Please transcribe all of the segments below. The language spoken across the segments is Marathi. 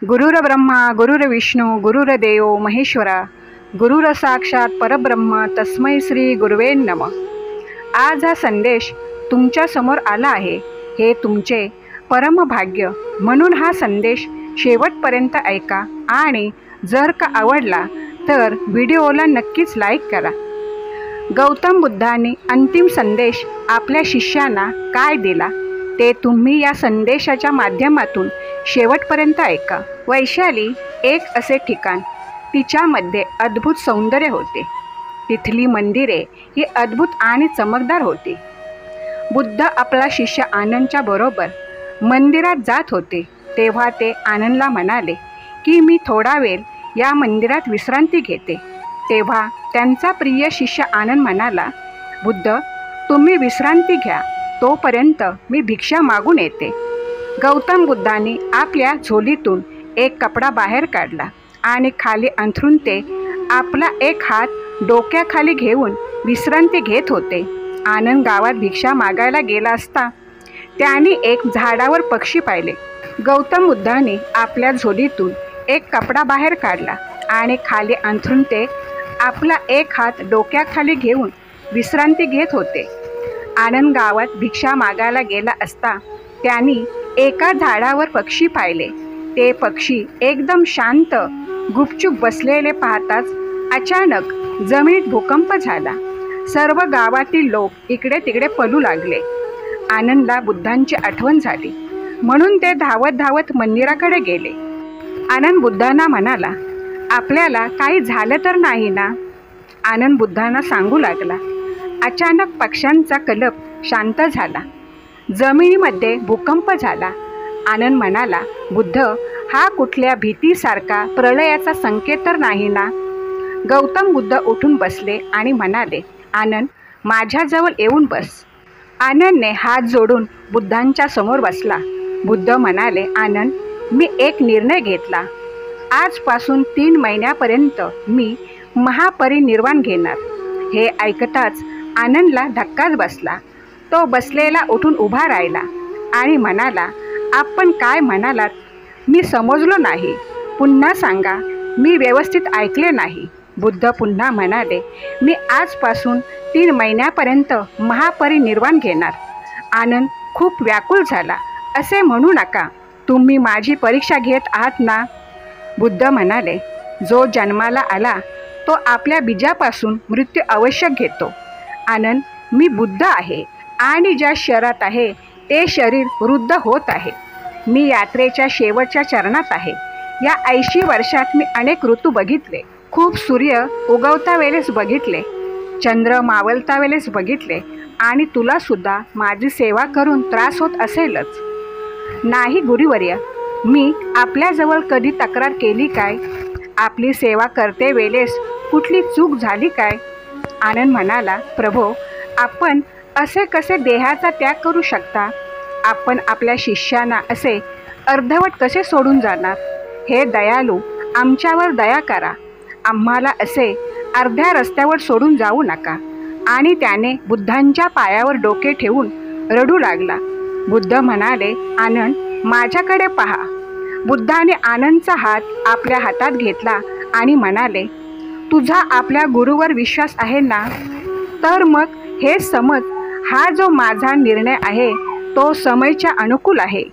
गुरुर्ब्रह्मा गुरुर्विष्णू गुरुर्देव महेश्वरा गुरुर साक्षात परब्रह्म तस्मै श्री गुरुवे नमः। आज हा संदेश तुमच्या समोर आला आहे, हे तुमचे परम भाग्य, म्हणून हा संदेश शेवटपर्यंत ऐका आणि जर का आवडला तर व्हिडिओला नक्कीच लाईक करा। गौतम बुद्धांनी अंतिम संदेश आपल्या शिष्यांना काय दिला ते तुम्ही या संदेशाच्या माध्यमातून शेवटपर्यंत ऐका। वैशाली एक असे ठिकाण, तिच्यामध्ये अद्भुत सौंदर्य होते। तिथली मंदिरे ही अद्भुत आणि चमकदार होती। बुद्ध आपला शिष्य आनंदच्या बरोबर मंदिरात जात होते, तेव्हा ते आनंदला म्हणाले की मी थोडा वेळ या मंदिरात विश्रांती घेते। तेव्हा त्यांचा प्रिय शिष्य आनंद म्हणाला, बुद्ध तुम्ही विश्रांती घ्या, तोपर्यंत मी भिक्षा मागून येते। गौतम बुद्धांनी आपल्या झोलीतून एक कपडा बाहेर काढला आणि खाली अंथरून ते आपला एक हात डोक्याखाली घेऊन विश्रांती घेत होते। आनंद गावात भिक्षा मागायला गेला असता त्याने एक झाडावर पक्षी पाहिले। गौतम बुद्धांनी आपल्या झोलीतून एक कपडा बाहेर काढला आणि खाली अंथरून ते आपला एक हात डोक्याखाली घेऊन विश्रांती घेत होते। आनंद गावात भिक्षा मागायला गेला असता त्यांनी एका झाडावर पक्षी पाहिले। ते पक्षी एकदम शांत गुपचूप बसलेले पाहताच अचानक जमिनीत भूकंप झाला। सर्व गावातील लोक इकडे तिकडे पळू लागले। आनंदला बुद्धांची आठवण झाली, म्हणून ते धावत धावत मंदिराकडे गेले। आनंद बुद्धांना म्हणाला, आपल्याला काही झालं तर नाही ना? आनंद बुद्धांना सांगू लागला। अचानक पक्ष्यांचा कलप शांत झाला, जमिनीमध्ये भूकंप झाला। आनंद म्हणाला, बुद्ध हा कुठल्या भीतीसारखा प्रलयाचा संकेत तर नाही ना? गौतम बुद्ध उठून बसले आणि म्हणाले, आनंद माझ्याजवळ येऊन बस। आनंदने हात जोडून बुद्धांच्या समोर बसला। बुद्ध म्हणाले, आनंद मी एक निर्णय घेतला, आजपासून 3 महिन्यापर्यंत मी महापरिनिर्वाण घेणार। हे ऐकताच आनंदला धक्काच बसला। तो बसलेला उठून उभा राहिला आणि म्हणाला, आपण काय म्हणालात? मी समजलो नाही, पुन्हा सांगा, मी व्यवस्थित ऐकले नाही। बुद्ध पुन्हा म्हणाले, मी आजपासून 3 महिन्यापर्यंत महापरिनिर्वाण घेणार। आनंद खूप व्याकुळ झाला, असे म्हणू नका, तुम्ही माझी परीक्षा घेत आहात ना? बुद्ध म्हणाले, जो जन्माला आला तो आपल्या बीजापासून मृत्यू आवश्यक घेतो। आनंद मी बुद्ध आहे आणि ज्या शरीरात आहे ते शरीर वृद्ध होत आहे। मी यात्रेच्या शेवटच्या चरणात आहे। या 80 वर्षात मी अनेक ऋतू बघितले, खूप सूर्य उगवता वेळेस बघितले, चंद्र मावळता वेळेस बघितले, आणि तुला सुद्धा माझी सेवा करून त्रास होत असेलच। नाही गुरुवर्य, मी आपल्याजवळ कधी तक्रार केली काय? आपली सेवा करते वेळेस कुठली चूक झाली काय? आनंद म्हणाला, प्रभो आपण असे कसे देहाचा त्याग करू शकता? आपण आपल्या शिष्यांना असे अर्धवट कसे सोडून जाणार? हे दयालू, आमच्यावर दया करा, आम्हाला असे अर्ध्या रस्त्यावर सोडून जाऊ नका। आणि त्याने बुद्धांच्या पायावर डोके ठेवून रडू लागला। बुद्ध म्हणाले, आनंद माझ्याकडे पहा। बुद्धाने आनंदचा हात आपल्या हातात घेतला आणि म्हणाले, तुझा आपल्या गुरुवर विश्वास आहे ना? तर मग हे समज, हा जो माझा निर्णय आहे तो समयच्या अनुकूल आहे।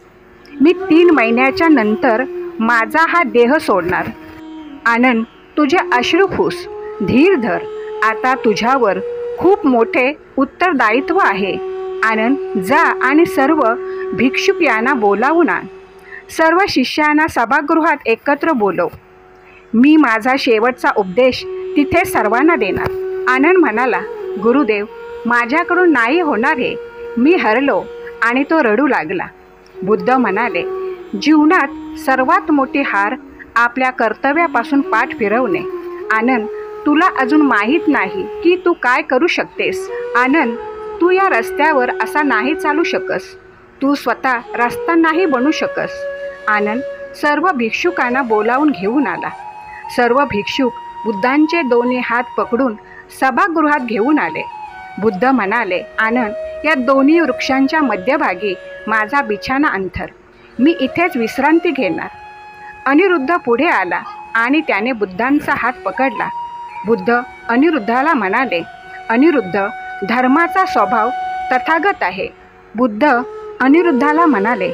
मी 3 महिन्याच्या नंतर माझा हा देह सोडणार। आनंद तुझे अश्रू पुस, धीर धर, आता तुझ्यावर खूप मोठे उत्तरदायित्व आहे। आनंद जा आणि सर्व भिक्षुक यांना बोलावून आण। सर्व शिष्यांना सभागृहात एकत्र बोलव। मी माझा शेवटचा उपदेश तिथे सर्वांना देणार। आनंद म्हणाला, गुरुदेव माझ्याकडून नाही होणार हे, मी हरलो, आणि तो रडू लागला। बुद्ध म्हणाले, जीवनात सर्वात मोठी हार आपल्या कर्तव्यापासून पाठ फिरवणे। आनंद तुला अजून माहीत नाही की तू काय करू शकतेस। आनंद तू या रस्त्यावर असा नाही चालू शकस, तू स्वतः रस्ता नाही बनू शकस। आनंद सर्व भिक्षुकांना बोलावून घेऊन आला। सर्व भिक्षुक बुद्धांचे दोन्ही हात पकडून सभागृहात घेऊन आले। बुद्ध म्हणाले, आनंद या दोन्ही वृक्षांच्या मध्यभागी माझा बिछाना अंथर, मी इथेच विश्रांती घेणार। अनिरुद्ध पुढे आला आणि त्याने बुद्धांचा हात पकडला. बुद्ध अनिरुद्धाला म्हणाले, अनिरुद्ध, धर्माचा स्वभाव तथागत आहे. बुद्ध अनिरुद्धाला म्हणाले,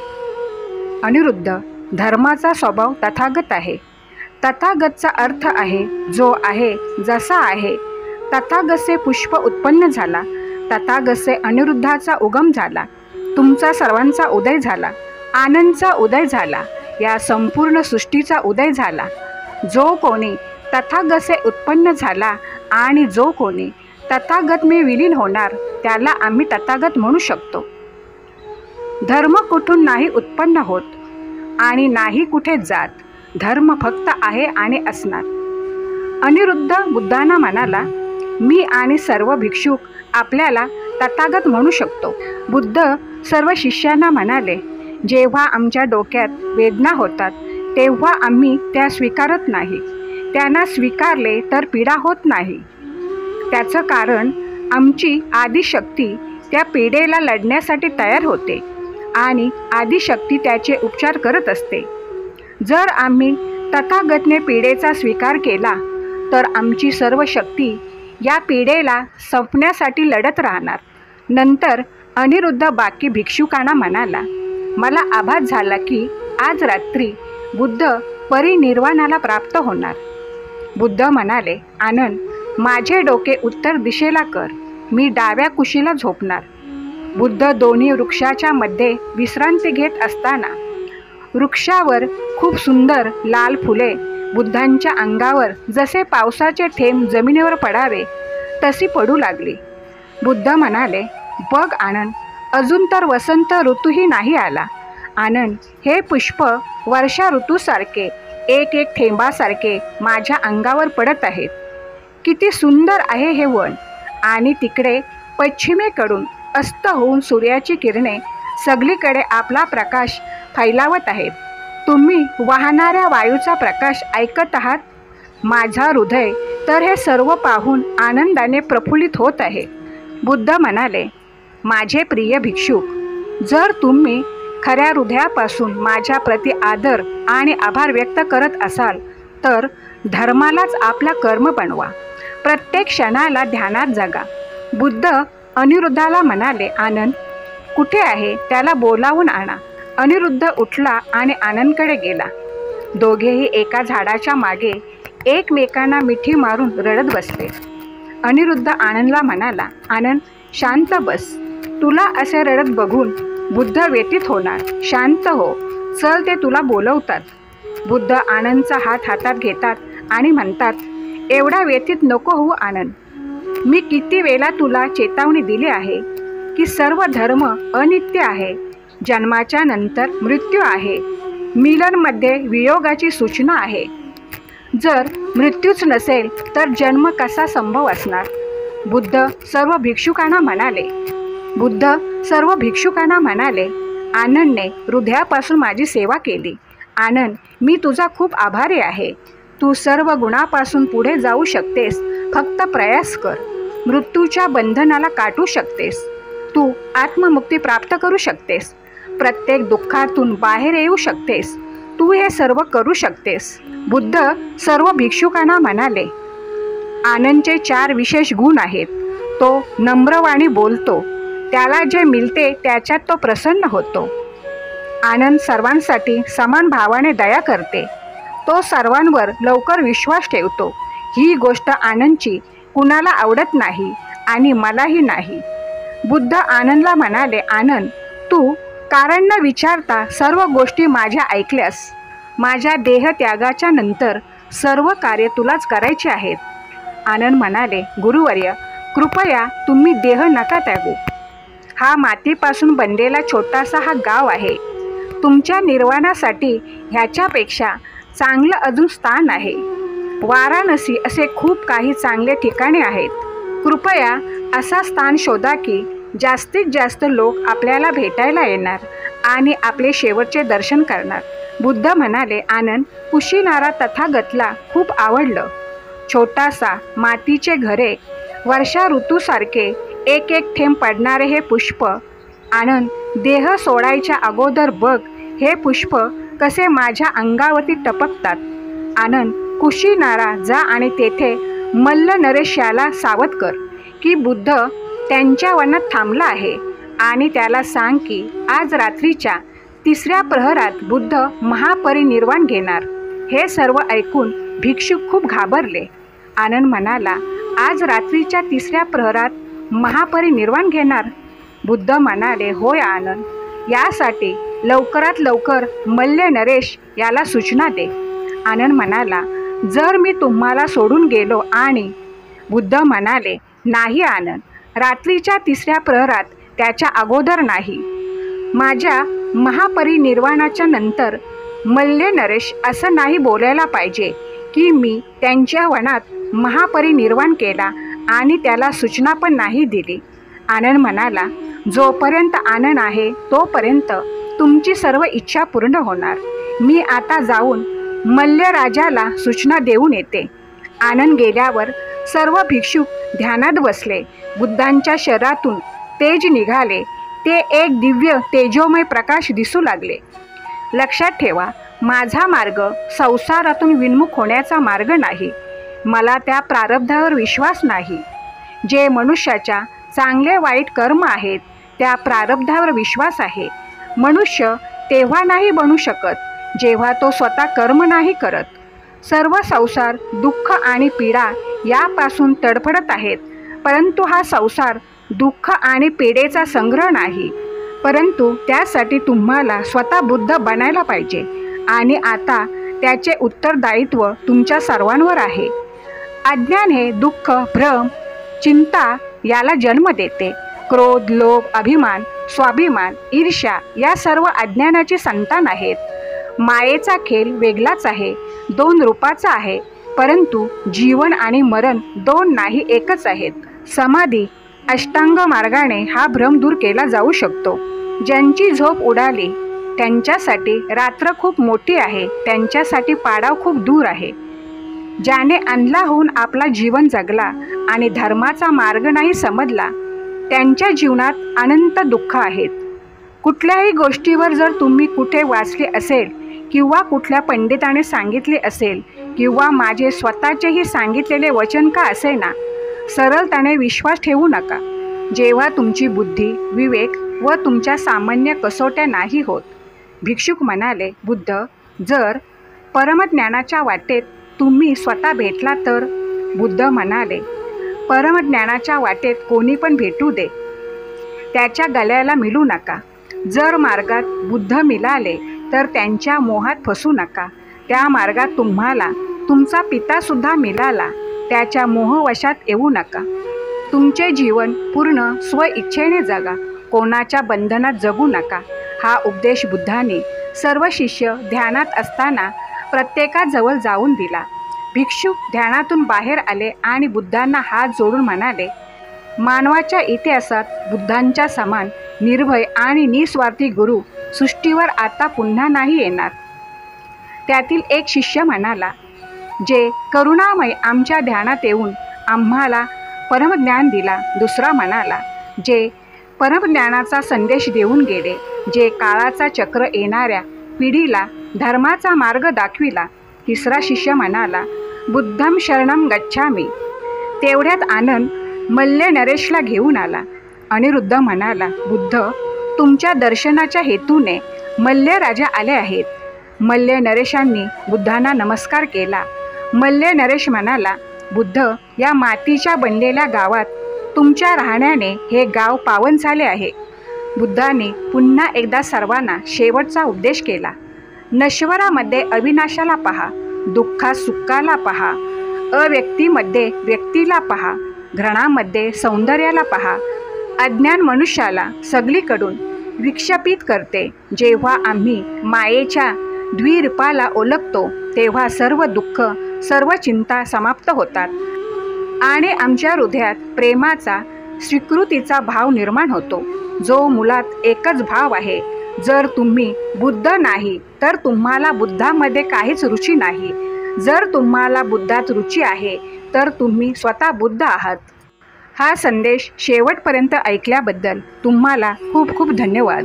अनिरुद्ध, धर्माचा स्वभाव तथागत आहे. तथागतचा अर्थ आहे जो आहे, जसा आहे. तथागतचे पुष्प उत्पन्न झाला. तथागतचे अनिरुद्धाचा उगम झाला. तुमचा सर्वांचा उदय झाला. आनंदचा उदय झाला. या संपूर्ण सृष्टीचा उदय झाला. जो कोणी तथागतचे उत्पन्न झाला आणि जो कोणी तथागत मी विलीन होणार त्याला आम्ही तथागत म्हणू शकतो. धर्म कुठून नाही उत्पन्न होत आणि नाही कुठे जात. धर्म फक्त आहे आणि असणार. अनिरुद्ध बुद्धांना म्हणाला, मी आणि सर्व भिक्षुक आपल्याला तथागत म्हणू शकतो. बुद्ध सर्व शिष्यांना म्हणाले, जेव्हा आमच्या डोक्यात वेदना होतात तेव्हा आम्ही त्या स्वीकारत नाही. त्यांना स्वीकारले तर पीडा होत नाही. त्याचं कारण आमची आदिशक्ती त्या पीडेला लढण्यासाठी तयार होते आणि आदिशक्ती त्याचे उपचार करत असते. जर आम्ही तथागतने पीडेचा स्वीकार केला तर आमची सर्व शक्ती या पीडेला संपण्यासाठी लढत राहणार. नंतर अनिरुद्ध बाकी भिक्षुकांना म्हणाला, मला आभास झाला की आज रात्री बुद्ध परिनिर्वाणाला प्राप्त होणार. बुद्ध म्हणाले, आनंद, माझे डोके उत्तर दिशेला कर. मी डाव्या कुशीला झोपणार. बुद्ध दोन्ही वृक्षाच्या मध्ये विश्रांती घेत असताना वृक्षावर खूप सुंदर लाल फुले बुद्धांच्या अंगावर जसे पावसाचे थेंब जमिनीवर पडावे तशी पडू लागली. बुद्ध म्हणाले, बघ आनंद, अजून तर वसंत ऋतूही नाही आला. आनंद, हे पुष्प वर्षा ऋतूसारखे एक एक थेंबासारखे माझ्या अंगावर पडत आहेत. किती सुंदर आहे हे वन. आणि तिकडे पश्चिमेकडून अस्त होऊन सूर्याची किरणे सगळीकडे आपला प्रकाश फैलावत आहेत. तुम्ही वाहणाऱ्या वायूचा प्रकाश ऐकत आहात. माझा हृदय तर हे सर्व पाहून आनंदाने प्रफुल्लित होत आहे. बुद्ध म्हणाले, माझे प्रिय भिक्षुक, जर तुम्ही खऱ्या हृदयापासून माझ्या प्रति आदर आणि आभार व्यक्त करत असाल तर धर्मालाच आपला कर्म बनवा. प्रत्येक क्षणाला ध्यानात जगा. बुद्ध अनिरुद्धाला म्हणाले, आनंद कुठे आहे त्याला बोलावून आणा. अनिरुद्ध उठला आणि आनंदकडे गेला. दोघेही एका झाडाच्या मागे एकमेकांना मिठी मारून रडत बसले. अनिरुद्ध आनंदला म्हणाला, आनंद, शांत बस. तुला असे रडत बघून बुद्ध व्यथित होणार. शांत हो. चल, ते तुला बोलवतात. बुद्ध आनंदचा हात हातात घेतात आणि म्हणतात, एवढा व्यथित नको होऊ आनंद. मी किती वेळा तुला चेतावणी दिली आहे की सर्व धर्म अनित्य आहे. जन्माच्या नंतर मृत्यू आहे. मिलनमध्ये वियोगाची सूचना आहे. जर मृत्यूच नसेल तर जन्म कसा संभव असणार. बुद्ध सर्व भिक्षुकांना म्हणाले, आनंदने हृदयापासून माझी सेवा केली. आनंद, मी तुझा खूप आभारी आहे. तू सर्व गुणापासून पुढे जाऊ शकतेस. फक्त प्रयास कर. मृत्यूच्या बंधनाला काटू शकतेस. तू आत्ममुक्ती प्राप्त करू शकतेस. प्रत्येक दुःखातून बाहेर येऊ शकतेस. तू हे सर्व करू शकतेस. बुद्ध सर्व भिक्षुकांना म्हणाले, आनंदचे 4 विशेष गुण आहेत. तो नम्रवाणी बोलतो. त्याला जे मिळते त्याच्यात तो प्रसन्न होतो. आनंद सर्वांसाठी समान भावाने दया करते. तो सर्वांवर लवकर विश्वास ठेवतो. ही गोष्ट आनंदची कुणाला आवडत नाही आणि मलाही नाही. बुद्ध आनंदला म्हणाले, आनंद, तू कारण न विचारता सर्व गोष्टी माझ्या ऐकल्यास. माझ्या देहत्यागाच्या नंतर सर्व कार्य तुलाच करायचे आहेत. आनंद म्हणाले, गुरुवर्य, कृपया तुम्ही देह नका त्यागू. हा मातीपासून बनलेला छोटासा हा गाव आहे. तुमच्या निर्वाणासाठी ह्याच्यापेक्षा चांगलं अजून स्थान आहे. वाराणसी असे खूप काही चांगले ठिकाणे आहेत. कृपया असा स्थान शोधा की जास्तीत जास्त लोक आपल्याला भेटायला येणार आणि आपले शेवटचे दर्शन करणार. बुद्ध म्हणाले, आनंद, कुशीनारा तथागतला खूप आवडलं. छोटासा मातीचे घरे, वर्षा ऋतूसारखे एक एक थेंब पडणारे हे पुष्प. आनंद, देह सोडायच्या अगोदर बघ, हे पुष्प कसे माझ्या अंगावरती टपकतात. आनंद, कुशीनारा जा आणि तेथे मल्ल नरेश याला सावध कर की बुद्ध त्यांच्या वनात थांबला आहे आणि त्याला सांग की आज रात्रीच्या 3ऱ्या प्रहरात बुद्ध महापरिनिर्वाण घेणार. हे सर्व ऐकून भिक्षुक खूप घाबरले. आनंद म्हणाला, आज रात्रीच्या 3ऱ्या प्रहरात महापरिनिर्वाण घेणार? बुद्ध म्हणाले, होय आनंद, यासाठी लवकरात लवकर मल्ल नरेश याला सूचना दे. आनंद म्हणाला, जर मी तुम्हाला सोडून गेलो आणि बुद्ध म्हणाले, नाही आनंद, रात्रीच्या 3ऱ्या प्रहरात, त्याच्या अगोदर नाही. माझ्या महापरिनिर्वाणाच्या नंतर मल्ल नरेश असं नाही बोलायला पाहिजे की मी त्यांच्या वनात महापरिनिर्वाण केला आणि त्याला सूचना पण नाही दिली. आनंद म्हणाला, जोपर्यंत आनंद आहे तोपर्यंत तुमची सर्व इच्छा पूर्ण होणार. मी आता जाऊन मल्ल राजाला सूचना देऊन येते. आनंद गेल्यावर सर्व भिक्षुक ध्यानात बसले. बुद्धांच्या शरीरातून तेज निघाले. ते एक दिव्य तेजोमय प्रकाश दिसू लागले. लक्षात ठेवा, माझा मार्ग संसारातून विन्मुख होण्याचा मार्ग नाही. मला त्या प्रारब्धावर विश्वास नाही. जे मनुष्याच्या चांगले वाईट कर्म आहेत त्या प्रारब्धावर विश्वास आहे. मनुष्य तेव्हा नाही बनू शकत जेव्हा तो स्वतः कर्म नाही करत. सर्व संसार दुःख आणि पीडा यापासून तडफडत आहेत, परंतु हा संसार दुःख आणि पीडेचा संग्रह नाही. परंतु त्यासाठी तुम्हाला स्वतः बुद्ध बनायला पाहिजे आणि आता त्याचे उत्तरदायित्व तुमच्या सर्वांवर आहे. अज्ञान हे दुःख, भ्रम, चिंता याला जन्म देते. क्रोध, लोभ, अभिमान, स्वाभिमान, ईर्ष्या या सर्व अज्ञानाची संतान आहेत. मायेचा खेळ वेगळाच आहे, 2 रूपाचा आहे, परंतु जीवन आणि मरण 2 नाही, एकच आहेत. समाधी अष्टांग मार्गाने हा भ्रम दूर केला जाऊ शकतो. ज्यांची झोप उडाली त्यांच्यासाठी रात्र खूप मोठी आहे, त्यांच्यासाठी पाडाव खूप दूर आहे. ज्याने अंधला होऊन आपला जीवन जगला आणि धर्माचा मार्ग नाही समजला त्यांच्या जीवनात अनंत दुःख आहेत. कुठल्याही गोष्टीवर जर तुम्ही कुठे वाचले असेल किंवा कुठल्या पंडिताने सांगितले असेल किंवा माझे स्वतःचेही सांगितलेले वचन का असेना, सरळतेने विश्वास ठेवू नका. जेव्हा तुमची बुद्धी, विवेक व तुमच्या सामान्य कसोट्या नाही होत. भिक्षुक म्हणाले, बुद्ध, जर परमज्ञानाच्या वाटेत तुम्ही स्वतः भेटला तर? बुद्ध म्हणाले, परमज्ञानाच्या वाटेत कोणी पण भेटू दे, त्याच्या गळ्याला मिळू नका. जर मार्गात बुद्ध मिळाले तर त्यांच्या मोहात फसू नका. त्या मार्गात तुम्हाला तुमचा पितासुद्धा मिळाला, त्याच्या मोहवशात येऊ नका. तुमचे जीवन पूर्ण स्वइच्छेने जगा, कोणाच्या बंधनात जगू नका. हा उपदेश बुद्धाने सर्व शिष्य ध्यानात असताना प्रत्येकाजवळ जाऊन दिला. भिक्षुक ध्यानातून बाहेर आले आणि बुद्धांना हात जोडून म्हणाले, मानवाच्या इतिहासात बुद्धांच्या समान निर्भय आणि निस्वार्थी गुरु सृष्टीवर आता पुन्हा नाही येणार. त्यातील एक शिष्य म्हणाला, जे करुणामय आमच्या ध्यानात येऊन आम्हाला परमज्ञान दिला. दुसरा म्हणाला, जे परमज्ञानाचा संदेश देऊन गेले, जे काळाचा चक्र येणाऱ्या पिढीला धर्माचा मार्ग दाखविला. तिसरा शिष्य म्हणाला, बुद्धम शरणम गच्छामी. तेवढ्यात आनंद मल्ल नरेशला घेऊन आला. अनिरुद्ध म्हणाला, बुद्ध, तुमच्या दर्शनाच्या हेतूने मल्ल राजा आले आहेत. मल्ल नरेशांनी बुद्धांना नमस्कार केला. मल्ल नरेश म्हणाला, बुद्ध, या मातीच्या बनलेल्या गावात तुमच्या राहण्याने हे गाव पावन झाले आहे. बुद्धाने पुन्हा एकदा सर्वांना शेवटचा उपदेश केला. नश्वरामध्ये अविनाशाला पहा, दुःखात सुखाला पहा, अव्यक्तीमध्ये व्यक्तीला पहा, घृणामध्ये सौंदर्याला पहा. अज्ञान मनुष्याला सगळीकडून विक्षेपित करते. जेव्हा आम्ही मायेच्या द्विरूपाला ओळखतो तेव्हा सर्व दुःख, सर्व चिंता समाप्त होतात आणि आमच्या हृदयात प्रेमाचा, स्वीकृतीचा भाव निर्माण होतो, जो मुळात एकच भाव आहे. जर तुम्ही बुद्ध नाही तर तुम्हाला बुद्धामध्ये काहीच रुची नाही. जर तुम्हाला बुद्धात रुची आहे तर तुम्ही स्वतः बुद्ध आहात. हा संदेश शेवटपर्यंत ऐकल्याबद्दल तुम्हाला खूप खूप धन्यवाद.